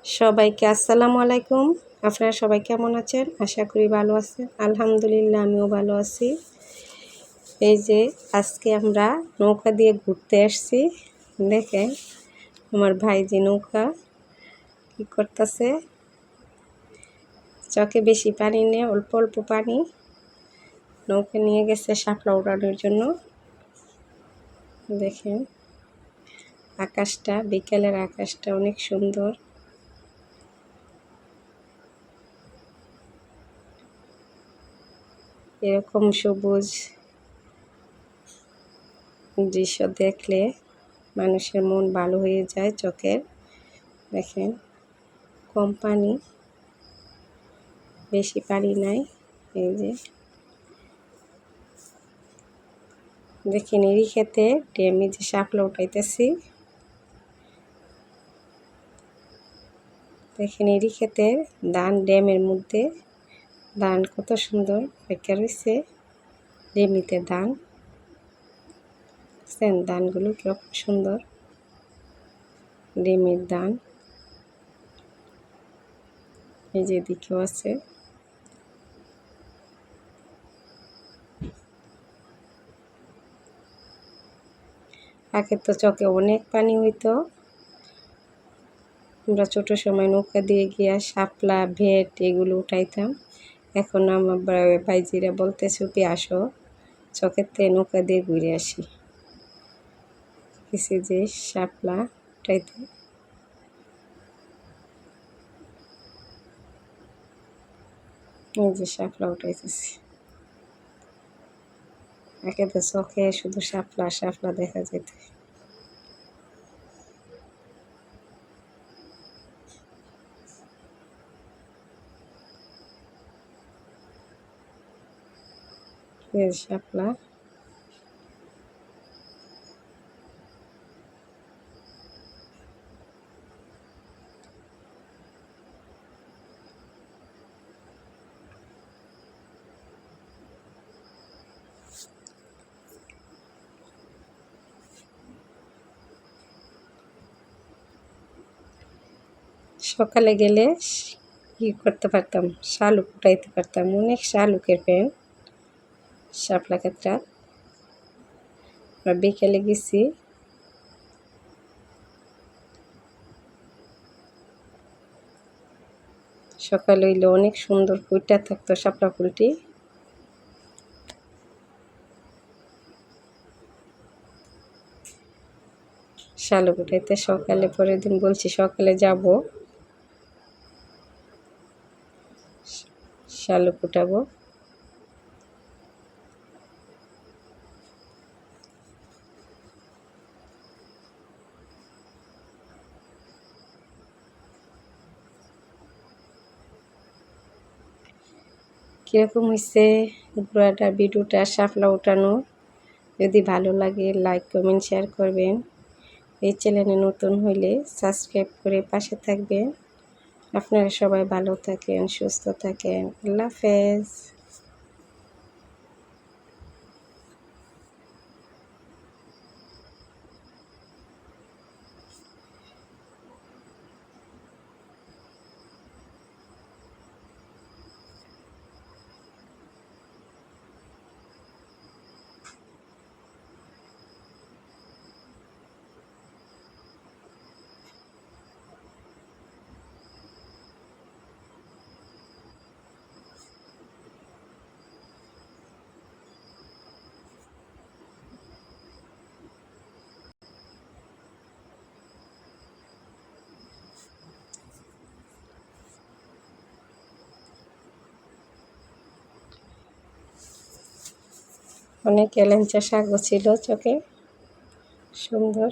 সবাইকে আসসালামু আলাইকুম। আপনারা সবাই কেমন আছেন? আশা করি ভালো আছেন। আলহামদুলিল্লাহ আমিও ভালো আছি। এই যে আজকে আমরা নৌকা দিয়ে ঘুরতে আসছি। দেখেন আমার ভাইজি নৌকা কি করতেছে। চকে বেশি পানি নেই, অল্প অল্প পানি। নৌকা নিয়ে গেছে শাপলা উড়ানোর জন্য। দেখেন আকাশটা, বিকেলের আকাশটা অনেক সুন্দর। এরকম সবুজ দৃশ্য দেখলে মানুষের মন ভালো হয়ে যায় চোখের। দেখেন কম পানি, বেশি পানি নাই। এই যে দেখেন এরই খেতে ড্যামে যে শাপলা উঠাইতেছি। দেখেন এরই খেতে ধান, ড্যামের মধ্যে ধান কত সুন্দর পেকে রয়েছে। ড্যামিতে ধান, ধানগুলো কিরকম সুন্দর, ড্যামের ধান। এই যে দিকেও আছে। আগে তো চকে অনেক পানি হইতো। আমরা ছোট সময় নৌকা দিয়ে গিয়া শাপলা, ভেট এগুলো উঠাইতাম। এখন আমার ভাইজিরা বলতে ছুপি আসো চকেতে নৌকা দিয়ে ঘুরে আসি। কিছু যে শাপলা উঠাইতে, এই যে শাপলা উঠাইতেছি। আগে তো চোখে শুধু শাপলা শাপলা দেখা যেত। শাপলা সকালে গেলে কি করতে পারতাম, শালুক উঠাইতে পারতাম। অনেক শালুকের প্যান শাপলা ক্ষেত্রা। বিকেলে গেছি, সকালে হইলে অনেক সুন্দর ফুটটা থাকতো শাপলা ফুলটি। শালুক উঠাইতে সকালে, পরের দিন বলছি সকালে যাব, শালুক উঠাবো। কীরকম হয়েছে পুরাটা ভিডিওটা শাপলা উঠানো? যদি ভালো লাগে লাইক, কমেন্ট, শেয়ার করবেন। এই চ্যানেলে নতুন হইলে সাবস্ক্রাইব করে পাশে থাকবেন। আপনারা সবাই ভালো থাকেন, সুস্থ থাকেন। আল্লাহ হাফেজ। অনেক এলেঞ্চা শাকও ছিল চোখে, সুন্দর।